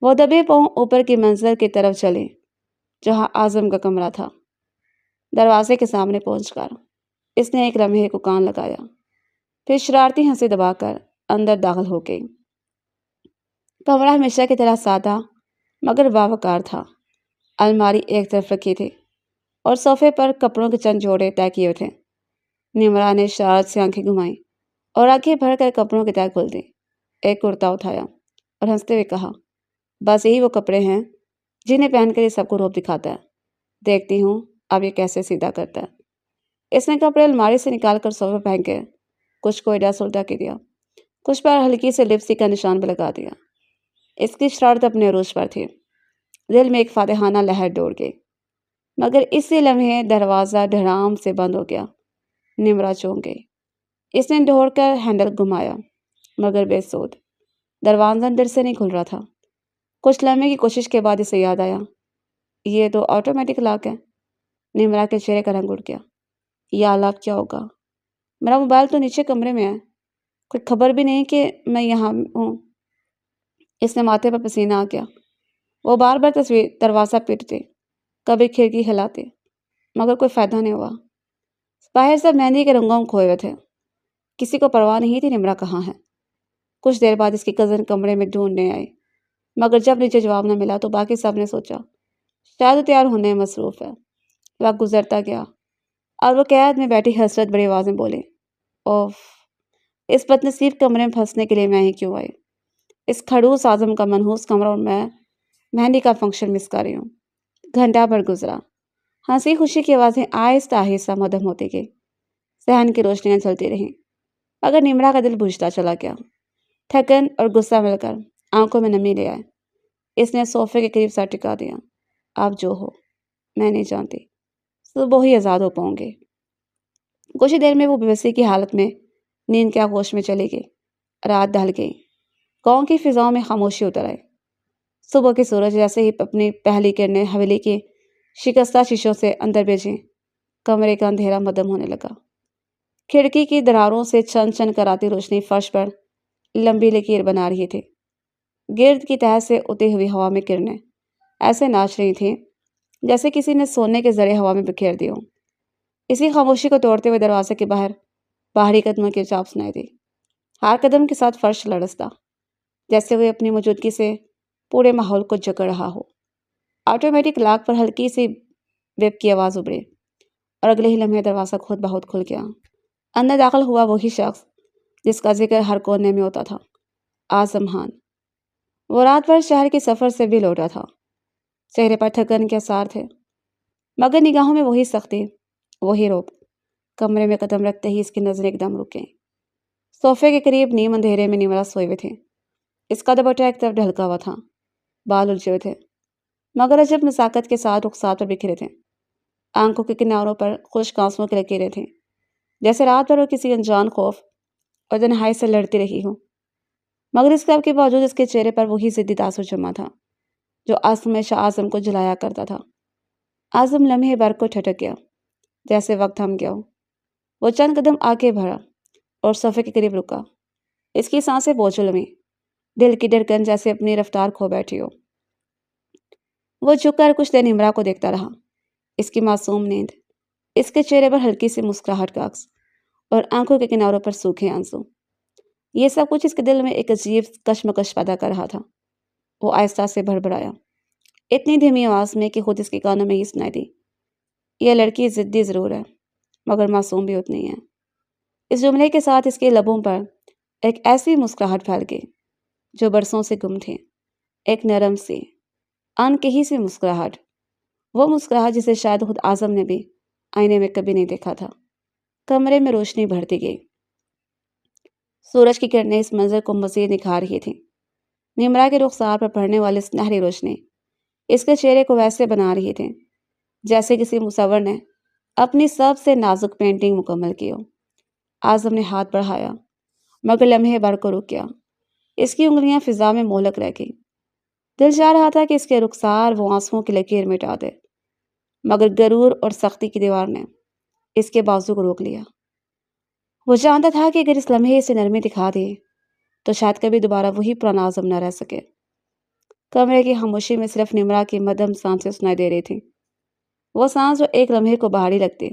وہ دبے پاؤں اوپر کی منزل کی طرف چلے جہاں اعظم کا کمرہ تھا۔ دروازے کے سامنے پہنچ کر اس نے ایک لمحے کو کان لگایا، پھر شرارتی ہنسی دبا کر اندر داخل ہو گئی۔ کمرہ ہمیشہ کی طرح سادہ مگر باوقار تھا۔ الماری ایک طرف رکھی تھی اور صوفے پر کپڑوں کے چند جوڑے طے کیے تھے۔ نمرا نے شرارت سے آنکھیں گھمائیں اور آنکھیں بھر کر کپڑوں کی تہ کھول دی۔ ایک کرتا اٹھایا اور ہنستے ہوئے کہا، بس یہی وہ کپڑے ہیں جنہیں پہن کر یہ سب کو روب دکھاتا ہے۔ دیکھتی ہوں اب یہ کیسے سیدھا کرتا ہے۔ اس نے کپڑے الماری سے نکال کر صوفے پھینک کے کچھ کو الٹا سلٹا کے دیا، کچھ پر ہلکی سے لپسٹک کا نشان بھی لگا دیا۔ اس کی شرارت اپنے عروج پر تھی۔ دل میں ایک فاتحانہ لہر دوڑ گئی، مگر اسی لمحے دروازہ دھڑام سے بند ہو گیا۔ نمرا چونک گئی۔ اس نے دوڑ کر ہینڈل گھمایا، مگر بے سود۔ دروازہ اندر سے نہیں کھل رہا تھا۔ کچھ لمحے کی کوشش کے بعد اسے یاد آیا، یہ تو آٹومیٹک لاک ہے۔ نمرا کے چہرے کا رنگ اڑ گیا۔ یا اللہ اب کیا ہوگا؟ میرا موبائل تو نیچے کمرے میں ہے، کوئی خبر بھی نہیں کہ میں یہاں ہوں۔ اس نے ماتھے پر پسینہ آ گیا۔ وہ بار بار دروازہ پیٹتے، کبھی کھڑکی ہلاتے، مگر کوئی فائدہ نہیں ہوا۔ باہر سب مہندی کے رنگوں میں کھوئے ہوئے تھے۔ کسی کو پرواہ نہیں تھی نمرا کہاں ہے۔ کچھ دیر بعد اس کی کزن کمرے میں ڈھونڈنے آئی، مگر جب نیچے جواب نہ ملا تو باقی سب نے سوچا شاید وہ تیار ہونے میں مصروف ہے۔ وقت گزرتا گیا اور وہ قید میں بیٹھی حسرت بڑی آواز میں بولی، اوف، اس بد نصیب کمرے میں پھنسنے کے لیے میں ہی کیوں آئی؟ اس کھڑوس آزم کا منحوس کمرہ اور میں مہندی کا فنکشن مس کر رہی ہوں۔ گھنٹہ بھر گزرا۔ ہنسی خوشی کی آوازیں آہستہ آہستہ مدھم ہوتی گئی۔ صحن کی روشنیاں چلتی رہیں، مگر نمرا کا دل بجھتا چلا گیا۔ تھکن اور غصہ مل کر آنکھوں میں نمی لے آئے۔ اس نے صوفے کے قریب سر ٹکا دیا۔ آپ جو ہو، میں نہیں جانتی، صبح ہی آزاد ہو پاؤں گے۔ کچھ دیر میں وہ بے بسی کی حالت میں نیند کے آغوش میں چلی گئی۔ رات ڈھل گئی۔ گاؤں کی فضاؤں میں خاموشی اتر آئی۔ صبح کی سورج جیسے ہی اپنی پہلی کرنیں حویلی کی شکستہ شیشوں سے اندر بھیجیں، کمرے کا اندھیرا مدھم ہونے لگا۔ کھڑکی کی دراروں سے چن چن کراتی روشنی فرش پر لمبی لکیر بنا رہی تھی۔ گرد کی تہہ سے اڑتی ہوئی ہوا میں کرنیں ایسے ناچ رہی تھیں جیسے کسی نے سونے کے ذرے ہوا میں بکھیر دی ہوں۔ اسی خاموشی کو توڑتے ہوئے دروازے کے باہر باہری قدموں کی چاپ سنائی دی۔ ہر قدم کے ساتھ فرش لرزتا، جیسے وہ اپنی موجودگی سے پورے ماحول کو جکڑ رہا ہو۔ آٹومیٹک لاک پر ہلکی سی ویب کی آواز ابھری اور اگلے ہی لمحے دروازہ خود بخود کھل گیا۔ اندر داخل ہوا وہی شخص جس کا ذکر ہر کونے میں ہوتا تھا، اعظم خان۔ وہ رات بھر شہر کے سفر سے بھی لوٹا تھا۔ چہرے پر تھکن کے آثار تھے، مگر نگاہوں میں وہی سختی، وہی روب۔ کمرے میں قدم رکھتے ہی اس کی نظریں ایک دم رک گئیں۔ صوفے کے قریب نیم اندھیرے میں نمرا سوئے ہوئے تھے۔ اس کا دوپٹہ ایک طرف ڈھلکا ہوا تھا، بال الجھے ہوئے تھے، مگر عجب نزاکت کے ساتھ رخسار پر بکھرے تھے۔ آنکھوں کے کناروں پر خشک آنسوؤں کی لکیریں تھیں، جیسے رات بھر وہ کسی انجان خوف اور تنہائی سے لڑتی رہی ہو۔ مگر اس سب کے باوجود اس کے چہرے پر وہی ضدی تاثر جمع تھا جو ہمیشہ اعظم کو جلایا کرتا تھا۔ اعظم لمحے بھر کو ٹھٹک گیا، جیسے وقت تھم گیا ہو۔ وہ چند قدم آگے بڑھا اور صوفے کے قریب رکا۔ اس کی سانسیں بوجھل ہوئیں، دل کی دھڑکن جیسے اپنی رفتار کھو بیٹھی ہو۔ وہ جھک کر کچھ دیر نمرا کو دیکھتا رہا۔ اس کی معصوم نیند، اس کے چہرے پر ہلکی سی مسکراہٹ کا عکس اور آنکھوں کے کناروں پر سوکھے آنسو، یہ سب کچھ اس کے دل میں ایک عجیب کشمکش پیدا کر رہا تھا۔ وہ آہستہ سے بڑبڑایا، اتنی دھیمی آواز میں کہ خود اس کے کانوں میں ہی سنائی دی، یہ لڑکی ضدی ضرور ہے، مگر معصوم بھی اتنی ہے۔ اس جملے کے ساتھ اس کے لبوں پر ایک ایسی مسکراہٹ پھیل گئی جو برسوں سے گم تھی، ایک نرم سی انکہی سی مسکراہٹ، وہ مسکراہٹ جسے شاید خود اعظم نے بھی آئینے میں کبھی نہیں دیکھا تھا۔ کمرے میں روشنی بڑھتی گئی۔ سورج کی کرنیں اس منظر کو مزید نکھار رہی تھیں۔ نمرا کے رخسار پر پڑنے والی سنہری روشنی اس کے چہرے کو ویسے بنا رہی تھی جیسے کسی مصور نے اپنی سب سے نازک پینٹنگ مکمل کی ہو۔ اعظم نے ہاتھ بڑھایا، مگر لمحے بھر کو رک گیا۔ اس کی انگلیاں فضا میں مہلک رہ گئی۔ دل چاہ رہا تھا کہ اس کے رخسار وہ آنسوؤں کی لکیر مٹا دے، مگر غرور اور سختی کی دیوار نے اس کے بازو کو روک لیا۔ وہ جانتا تھا کہ اگر اس لمحے سے نرمی دکھا دی تو شاید کبھی دوبارہ وہی پرانا اعظم نہ رہ سکے۔ کمرے کی خاموشی میں صرف نمرا کی مدھم سانسیں سنائی دے رہی تھی، وہ سانس جو ایک لمحے کو بھاری لگتی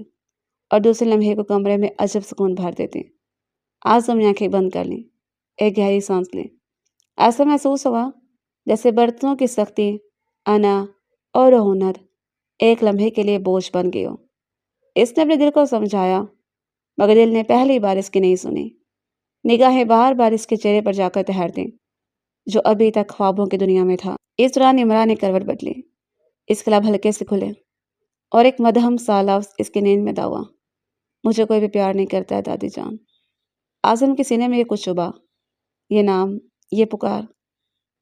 اور دوسرے لمحے کو کمرے میں عجب سکون بھر دیتی۔ اعظم نے آنکھیں بند کر لیں، ایک گہری سانس لیں۔ ایسا محسوس ہوا جیسے برتنوں کی سختی، انا اور رعونت ایک لمحے کے لیے بوجھ بن گئی ہو۔ اس نے اپنے دل کو سمجھایا، مگر دل نے پہلی بار اس کی نہیں سنی۔ نگاہیں بار بار اس کے چہرے پر جا کر ٹھہرتیں جو ابھی تک خوابوں کی دنیا میں تھا۔ اس دوران نمرا نے کروٹ بدلی، اس کے لب ہلکے سے کھلے اور ایک مدھم سا لفظ اس کی نیند میں داغا۔ مجھے کوئی بھی پیار نہیں کرتا ہے دادی جان۔ اعظم کے سینے میں یہ کچھ چبھا، یہ نام، یہ پکار،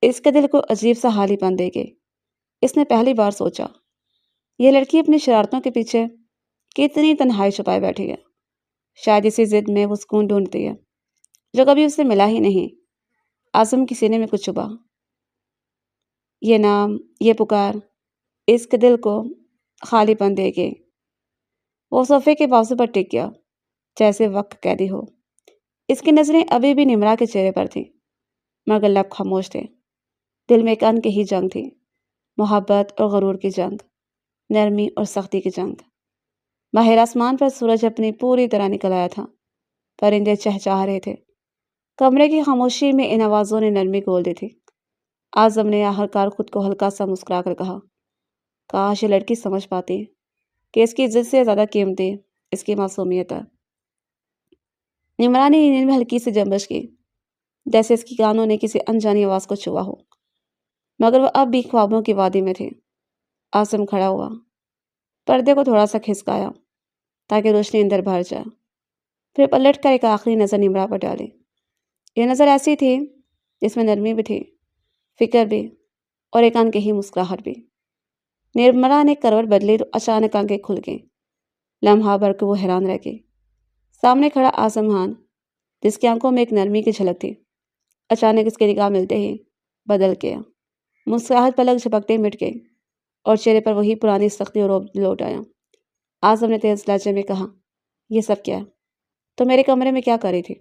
اس کے دل کو عجیب سا حالی پن دے گئی۔ اس نے پہلی بار سوچا، یہ لڑکی اپنی شرارتوں کے پیچھے کتنی تنہائی چھپائے بیٹھی ہے۔ شاید اسی ضد میں وہ سکون ڈھونڈتی ہے جو کبھی اسے ملا ہی نہیں۔ اعظم کے سینے میں کچھ چبھا، یہ نام، یہ پکار، اس کے دل کو خالی پن دے گئی۔ وہ صوفے کے بازو پر ٹک گیا جیسے وقت قیدی ہو۔ اس کی نظریں ابھی بھی نمرا کے چہرے پر تھیں مگر لب خاموش تھے۔ دل میں ایک انکہی جنگ تھی، محبت اور غرور کی جنگ، نرمی اور سختی کی جنگ۔ باہر آسمان پر سورج اپنی پوری طرح نکل آیا تھا، پرندے چہچہا رہے تھے۔ کمرے کی خاموشی میں ان آوازوں نے نرمی گھول دی تھی۔ اعظم نے آخرکار خود کو ہلکا سا مسکرا کر کہا، کاش یہ لڑکی سمجھ پاتی کہ اس کی عزت سے زیادہ قیمتی اس کی معصومیت ہے۔ نمرا نے نیند میں ہلکی سی جنبش کی، جیسے اس کی کانوں نے کسی انجانی آواز کو چھوا ہو، مگر وہ اب بھی خوابوں کی وادی میں تھی۔ اعظم کھڑا ہوا، پردے کو تھوڑا سا کھسکایا تاکہ روشنی اندر بھر جائے، پھر پلٹ کر ایک آخری نظر نمرا پر ڈالی۔ یہ نظر ایسی تھی جس میں نرمی بھی تھی، فکر بھی، اور ایک انکہی مسکراہٹ بھی۔ نمرا نے کروٹ بدلی تو اچانک آنکھیں کھل گئیں۔ لمحہ بھر کے وہ حیران رہ گئی۔ سامنے کھڑا اعظم خان، جس کی آنکھوں میں ایک نرمی کی جھلک تھی، اچانک اس کی نگاہ ملتے ہی بدل گیا۔ مسکراہٹ پلک جھپکتے مٹ گئی اور چہرے پر وہی پرانی سختی اور رعب لوٹ آیا۔ اعظم نے تیز لہجے میں کہا، یہ سب کیا ہے؟ تو میرے کمرے میں کیا کر رہی تھی؟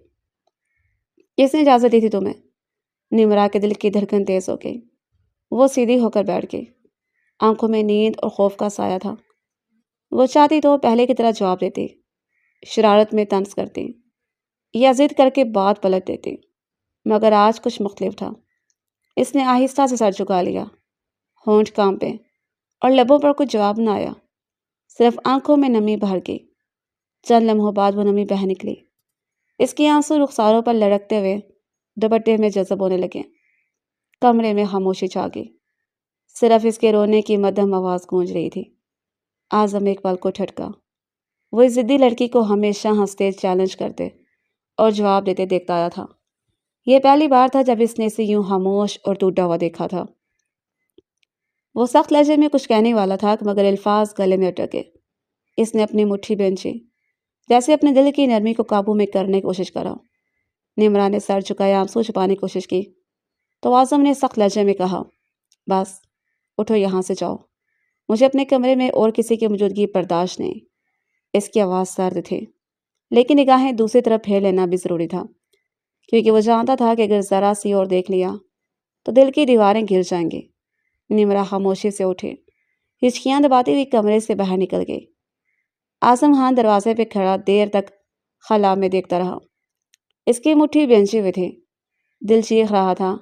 کس نے اجازت دی تھی تمہیں؟ نمرا کے دل کی دھڑکن تیز ہو گئی۔ وہ سیدھی ہو کر بیٹھ گئی، آنکھوں میں نیند اور خوف کا سایہ تھا۔ وہ چاہتی تو پہلے کی طرح جواب دیتی، شرارت میں طنز کرتی یا ضد کر کے بات پلٹ دیتی، مگر آج کچھ مختلف تھا۔ اس نے آہستہ سے سر جھکا لیا، ہونٹ کانپے اور لبوں پر کچھ جواب نہ آیا، صرف آنکھوں میں نمی بھر گئی۔ چند لمحوں بعد وہ نمی بہہ نکلی، اس کی آنسو رخساروں پر لڑکتے ہوئے دوپٹے میں جذب ہونے لگے۔ کمرے میں خاموشی چھا گئی، صرف اس کے رونے کی مدھم آواز گونج رہی تھی۔ اعظم ایک پل کو ٹھٹکا، وہ اس ضدی لڑکی کو ہمیشہ ہنستے چیلنج کرتے اور جواب دیتے دیکھتا آیا تھا۔ یہ پہلی بار تھا جب اس نے اسے یوں خاموش اور ٹوٹا ہوا دیکھا تھا۔ وہ سخت لہجے میں کچھ کہنے والا تھا مگر الفاظ گلے میں اٹک گئے۔ اس نے اپنی مٹھی بھینچی، جیسے اپنے دل کی نرمی کو قابو میں کرنے کی کوشش کرا۔ نمرا نے سر جھکایا، آنسو چھپانے کی کوشش کی تو اعظم نے سخت لہجے میں کہا، بس اٹھو، یہاں سے جاؤ، مجھے اپنے کمرے میں اور کسی کی موجودگی برداشت نہیں۔ اس کی آواز سرد تھی لیکن نگاہیں دوسری طرف پھیر لینا بھی ضروری تھا، کیونکہ وہ جانتا تھا کہ اگر ذرا سی اور دیکھ لیا تو دل کی دیواریں گر جائیں گی۔ نمرا خاموشی سے اٹھی، ہچکیاں دباتی ہوئی کمرے سے باہر نکل گئی۔ اعظم خان دروازے پہ کھڑا دیر تک خلا میں دیکھتا رہا۔ اس کی مٹھی بھینچی ہوئی تھی، دل چیخ رہا تھا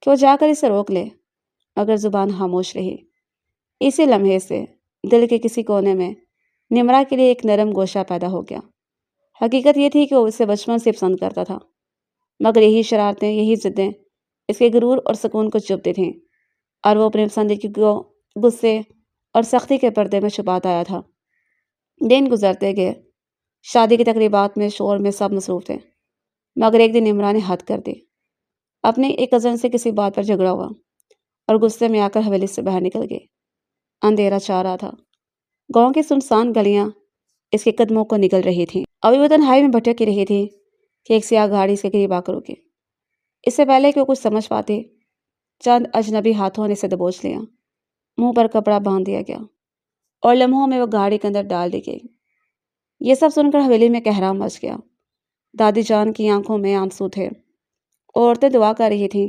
کہ وہ جا کر اسے روک لے، مگر زبان خاموش رہی۔ اسی لمحے سے دل کے کسی کونے میں نمرا کے لیے ایک نرم گوشہ پیدا ہو گیا۔ حقیقت یہ تھی کہ وہ اسے بچپن سے پسند کرتا تھا، مگر یہی شرارتیں، یہی ضدیں اس کے غرور اور سکون کو چبھتی تھیں، اور وہ اپنے پسندیدگی کو غصے اور سختی کے پردے میں چھپاتا آیا تھا۔ دن گزرتے گئے، شادی کی تقریبات میں شور میں سب مصروف تھے، مگر ایک دن نمرا نے حد کر دی۔ اپنے ایک کزن سے کسی بات پر جھگڑا ہوا اور غصے میں آ کر حویلی سے باہر نکل گئی۔ اندھیرا چھا رہا تھا، گاؤں کی سنسان گلیاں اس کے قدموں کو نگل رہی تھیں۔ ابھی وہ تنہائی میں بھٹک رہی تھی کہ ایک سیاہ گاڑی اس کے قریب آ کر رکی۔ اس سے پہلے کہ وہ کچھ سمجھ پاتی، چند اجنبی ہاتھوں نے اسے دبوچ لیا، منہ پر کپڑا باندھ دیا گیا اور لمحوں میں وہ گاڑی کے اندر ڈال دی گئی۔ یہ سب سن کر حویلی میں کہرام مچ گیا۔ دادی جان کی آنکھوں میں آنسو تھے، عورتیں دعا کر رہی تھیں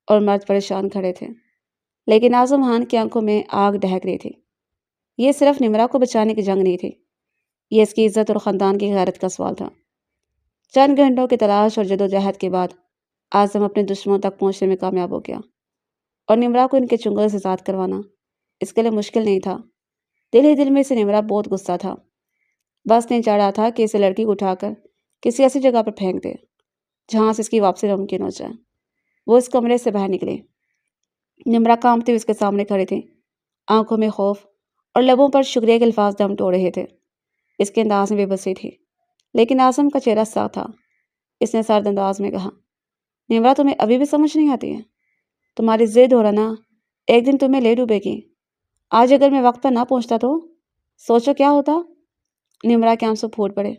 اور مرد پریشان کھڑے تھے، لیکن اعظم خان کی آنکھوں میں آگ دہک رہی تھی۔ یہ صرف نمرا کو بچانے کی جنگ نہیں تھی، یہ اس کی عزت اور خاندان کی غیرت کا سوال تھا۔ چند گھنٹوں کی تلاش اور جدوجہد کے بعد اعظم اپنے دشمنوں تک پہنچنے میں کامیاب ہو گیا، اور نمرا کو ان کے چنگل سے آزاد کروانا اس کے لیے مشکل نہیں تھا۔ دل ہی دل میں سے نمرا بہت غصہ تھا، بس نہیں چڑھ رہا تھا کہ اسے لڑکی کو اٹھا کر کسی ایسی جگہ پر پھینک دے جہاں سے اس کی واپسی ممکن ہو جائے۔ وہ اس کمرے سے باہر نکلی۔ نمرا کانپتے ہوئے اس کے سامنے کھڑی تھی، آنکھوں میں خوف اور لبوں پر شکریہ کے الفاظ دم توڑ رہے تھے۔ اس کے انداز میں بے بسی تھی، لیکن اعظم کا چہرہ صاف تھا۔ اس نے سرد انداز میں کہا، نمرا تمہیں ابھی بھی سمجھ نہیں آتی ہے؟ تمہاری ضد ہو رہا نا، ایک دن تمہیں لے ڈوبے گی۔ آج اگر میں وقت پر نہ پہنچتا تو سوچو کیا ہوتا؟ نمرا کے آنسو پھوٹ پڑے۔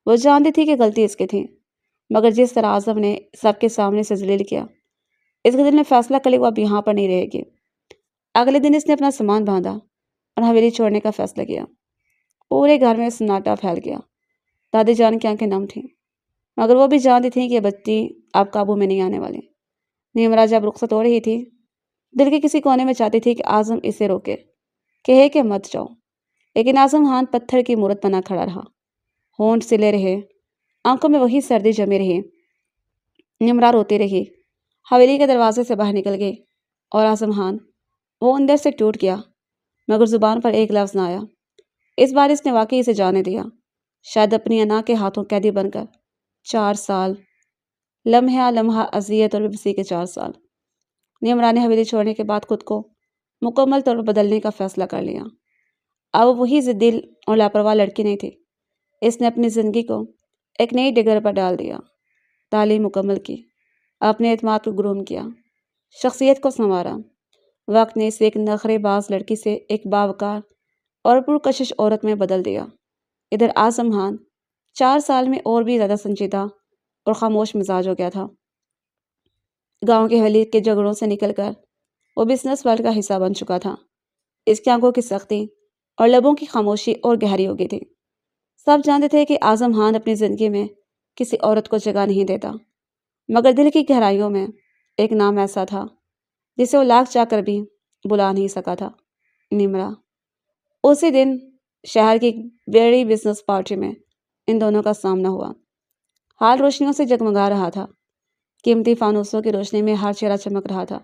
وہ جانتی تھی کہ غلطی اس کی تھی، مگر جس طرح اعظم نے سب کے سامنے سے ذلیل کیا، اس کے دل میں فیصلہ کر لیا وہ اب یہاں پر نہیں رہے گی۔ اگلے دن اس نے اپنا سامان باندھا اور حویلی چھوڑنے کا فیصلہ کیا۔ پورے گھر میں سناٹا پھیل گیا۔ دادی جان کی آنکھیں نم تھیں، مگر وہ بھی جانتی تھیں کہ یہ بچی اب قابو میں نہیں آنے والی۔ نمرا جب رخصت ہو رہی تھی، دل کے کسی کونے میں چاہتی تھی کہ اعظم اسے روکے، کہے کہ مت جاؤ، لیکن اعظم ہاتھ پتھر کی مورت بنا کھڑا رہا۔ ہونٹ سلے رہے، آنکھوں میں وہی سردی جمی رہی۔ نمرا روتی رہی، حویلی کے دروازے سے باہر نکل گئی، اور اعظم خان وہ اندر سے ٹوٹ گیا، مگر زبان پر ایک لفظ نہ آیا۔ اس بار اس نے واقعی اسے جانے دیا، شاید اپنی انا کے ہاتھوں قیدی بن کر۔ 4 سال، لمحہ لمحہ اذیت اور بے بسی کے 4 سال۔ نمرا نے حویلی چھوڑنے کے بعد خود کو مکمل طور پر بدلنے کا فیصلہ کر لیا۔ اب وہ وہی ضد دل اور لاپرواہ لڑکی نہیں تھی۔ اس نے اپنی زندگی کو ایک نئی ڈگر پر ڈال دیا، تعلیم مکمل کی، اپنے اعتماد کو گروم کیا، شخصیت کو سنوارا۔ وقت نے اسے ایک نخرے باز لڑکی سے ایک باوقار اور پرکشش عورت میں بدل دیا۔ ادھر اعظم خان 4 سال میں اور بھی زیادہ سنجیدہ اور خاموش مزاج ہو گیا تھا۔ گاؤں کے حویلی کے جھگڑوں سے نکل کر وہ بزنس ورلڈ کا حصہ بن چکا تھا۔ اس کی آنکھوں کی سختی اور لبوں کی خاموشی اور گہری ہو گئی تھی۔ سب جانتے تھے کہ اعظم خان اپنی زندگی میں کسی عورت کو جگہ نہیں دیتا، مگر دل کی گہرائیوں میں ایک نام ایسا تھا جسے وہ لاکھ چاہ کر بھی بلا نہیں سکا تھا، نمرا۔ اسی دن شہر کی ایک بڑی بزنس پارٹی میں ان دونوں کا سامنا ہوا۔ حال روشنیوں سے جگمگا رہا تھا، قیمتی فانوسوں کی روشنی میں ہر چہرہ چمک رہا تھا۔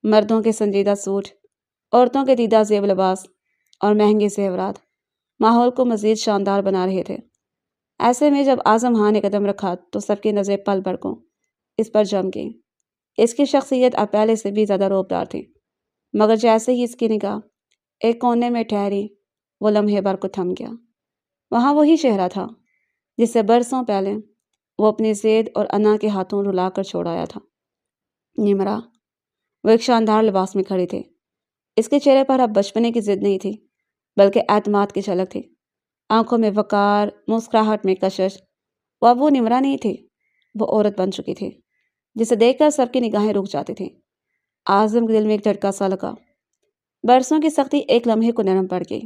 مردوں کے سنجیدہ سوٹ، عورتوں کے دیدہ زیب لباس اور مہنگے زیورات ماحول کو مزید شاندار بنا رہے تھے۔ ایسے میں جب اعظم خان نے قدم رکھا تو سب کی نظریں پل بھر کو اس پر جم گئیں۔ اس کی شخصیت اب پہلے سے بھی زیادہ رعبدار تھی، مگر جیسے ہی اس کی نگاہ ایک کونے میں ٹھہری، وہ لمحے بھر کو تھم گیا۔ وہاں وہی چہرہ تھا جس سے برسوں پہلے وہ اپنی ضد اور انا کے ہاتھوں رلا کر چھوڑ آیا تھا، نمرا۔ وہ ایک شاندار لباس میں کھڑی تھی۔ اس کے چہرے پر اب بچپنے کی ضد نہیں تھی، بلکہ اعتماد کی جھلک تھی۔ آنکھوں میں وقار، مسکراہٹ میں کشش۔ وہ اب وہ نمرا نہیں تھی، وہ عورت بن چکی تھی جسے دیکھ کر سب کی نگاہیں رک جاتی تھیں۔ اعظم کے دل میں ایک جھٹکا سا لگا۔ برسوں کی سختی ایک لمحے کو نرم پڑ گئی۔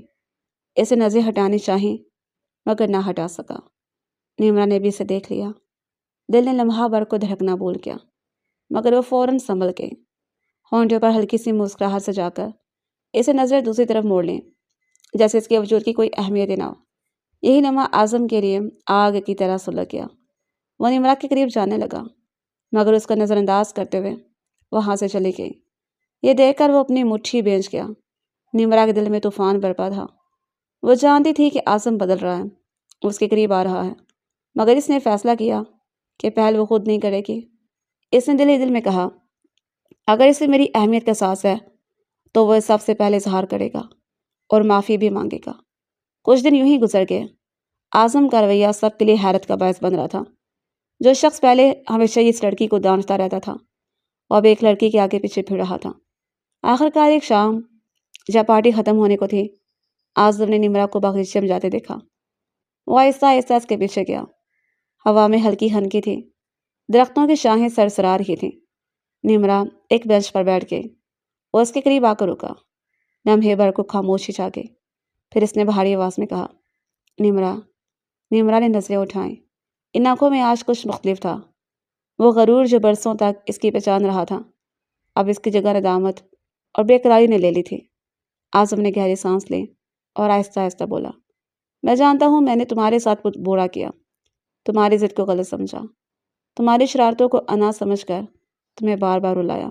اسے نظریں ہٹانی چاہیں، مگر نہ ہٹا سکا۔ نمرا نے بھی اسے دیکھ لیا۔ دل نے لمحہ بھر کو دھڑکنا بھول گیا، مگر وہ فوراً سنبھل گئی۔ ہونٹوں پر ہلکی سی مسکراہٹ سجا کر اسے نظریں دوسری طرف موڑ لیں، جیسے اس کے وجود کی کوئی اہمیت ہی نہ ہو۔ یہی لمحہ اعظم کے لیے آگ کی طرح سلگ گیا۔ وہ نمرا کے قریب جانے لگا، مگر اس کا نظر انداز کرتے ہوئے وہاں سے چلی گئی۔ یہ دیکھ کر وہ اپنی مٹھی بھیج گیا۔ نمرا کے دل میں طوفان برپا تھا۔ وہ جانتی تھی کہ اعظم بدل رہا ہے، اس کے قریب آ رہا ہے، مگر اس نے فیصلہ کیا کہ پہل وہ خود نہیں کرے گی۔ اس نے دل ہی دل میں کہا، اگر اسے میری اہمیت کا احساس ہے تو وہ سب سے پہلے اظہار کرے گا اور معافی بھی مانگے گا۔ کچھ دن یوں ہی گزر گئے۔ اعظم کا رویہ سب کے لیے حیرت کا باعث بن رہا تھا۔ جو شخص پہلے ہمیشہ اس لڑکی کو ڈانٹتا رہتا تھا، وہ اب ایک لڑکی کے آگے پیچھے پھر رہا تھا۔ آخرکار ایک شام جب پارٹی ختم ہونے کو تھی، اعظم نے نمرا کو باغیچے میں جاتے دیکھا۔ وہ آہستہ آہستہ اس کے پیچھے گیا۔ ہوا میں ہلکی ہنکی تھی، درختوں کی شاخیں سرسرا رہی تھیں۔ نمرا ایک بینچ پر بیٹھ گئی۔ وہ اس کے قریب آ کر رکا۔ لمحے بھر کو خاموشی چھا گئی، پھر اس نے بھاری آواز میں کہا، نمرا۔ نمرا نے نظریں اٹھائیں۔ ان آنکھوں میں آج کچھ مختلف تھا۔ وہ غرور جو برسوں تک اس کی پہچان رہا تھا، اب اس کی جگہ ندامت اور بے قراری نے لے لی تھی۔ اعظم نے گہری سانس لی اور آہستہ آہستہ بولا، میں جانتا ہوں میں نے تمہارے ساتھ کچھ برا کیا، تمہاری ضد کو غلط سمجھا، تمہاری شرارتوں کو انا سمجھ کر تمہیں بار بار رلایا،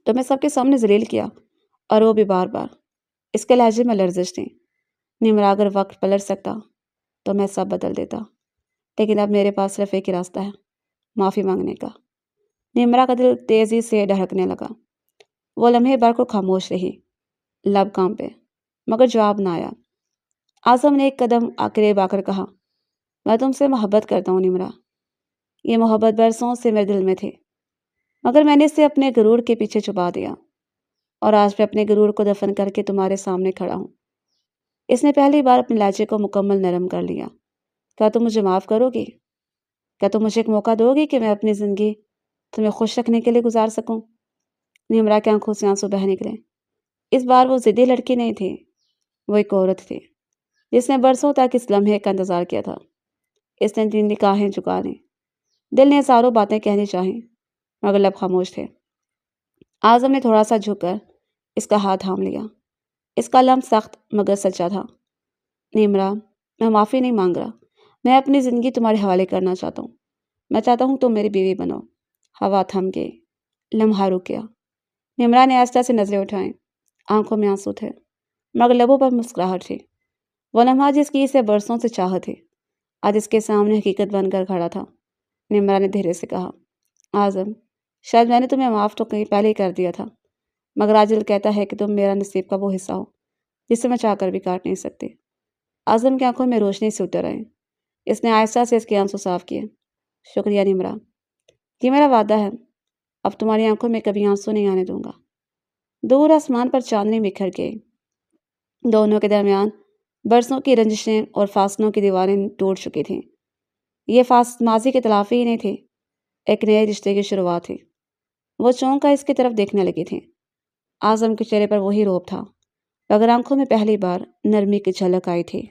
تمہیں سب کے سامنے ذلیل کیا، اور وہ بھی بار بار۔ اس کے لہجے میں لرزش تھی۔ نمرا، اگر وقت پلٹ سکتا تو میں سب بدل دیتا، لیکن اب میرے پاس صرف ایک ہی راستہ ہے، معافی مانگنے کا۔ نمرا کا دل تیزی سے دھڑکنے لگا۔ وہ لمحے بھر کو خاموش رہی، لب کانپے، مگر جواب نہ آیا۔ اعظم نے ایک قدم قریب آ کر کہا، میں تم سے محبت کرتا ہوں نمرا۔ یہ محبت برسوں سے میرے دل میں تھی، مگر میں نے اسے اپنے غرور کے پیچھے چھپا دیا، اور آج میں اپنے غرور کو دفن کر کے تمہارے سامنے کھڑا ہوں۔ اس نے پہلی بار اپنے لہجے کو مکمل نرم کر لیا۔ کیا تم مجھے معاف کرو گی؟ کیا تم مجھے ایک موقع دو گی کہ میں اپنی زندگی تمہیں خوش رکھنے کے لیے گزار سکوں؟ نمرا کی آنکھوں سے آنسو بہہ نکلے۔ اس بار وہ ضدی لڑکی نہیں تھی، وہ ایک عورت تھی جس نے برسوں تک اس لمحے کا انتظار کیا تھا۔ اس نے دن نگاہیں جھکا لیں، دل نے ہزاروں باتیں کہنی چاہیں، مگر لب خاموش تھے۔ اعظم نے تھوڑا سا جھک کر اس کا ہاتھ تھام لیا۔ اس کا لمس سخت مگر سچا تھا۔ نمرا، میں معافی نہیں مانگ رہا، میں اپنی زندگی تمہارے حوالے کرنا چاہتا ہوں۔ میں چاہتا ہوں تم میری بیوی بنو۔ ہوا تھم گئی، لمحہ رک گیا۔ نمرا نے آہستہ سے نظریں اٹھائیں، آنکھوں میں آنسو تھے، مگر لبوں پر مسکراہٹ تھی۔ وہ لمحہ جس کی اسے برسوں سے چاہت تھی، آج اس کے سامنے حقیقت بن کر کھڑا تھا۔ نمرا نے دھیرے سے کہا، اعظم، شاید میں نے تمہیں معاف تو کہیں پہلے ہی کر دیا تھا، مگر آج دل کہتا ہے کہ تم میرا نصیب کا وہ حصہ ہو جسے میں چاہ کر بھی کاٹ نہیں سکتی۔ اعظم کی آنکھوں میں روشنی سے اتر آئی۔ اس نے آہستہ سے اس کے آنسو صاف کیے۔ شکریہ نمرا، یہ میرا وعدہ ہے، اب تمہاری آنکھوں میں کبھی آنسو نہیں آنے دوں گا۔ دور آسمان پر چاندنی بکھر گئی، دونوں کے درمیان برسوں کی رنجشیں اور فاصلوں کی دیواریں ٹوٹ چکی تھیں۔ یہ ماضی کی تلافی ہی نہیں تھی، ایک نئے رشتے کی شروعات تھی۔ وہ چونک کر اس کی طرف دیکھنے لگی تھی۔ اعظم کے چہرے پر وہی روب تھا، مگر آنکھوں میں پہلی بار نرمی کی جھلک آئی تھی۔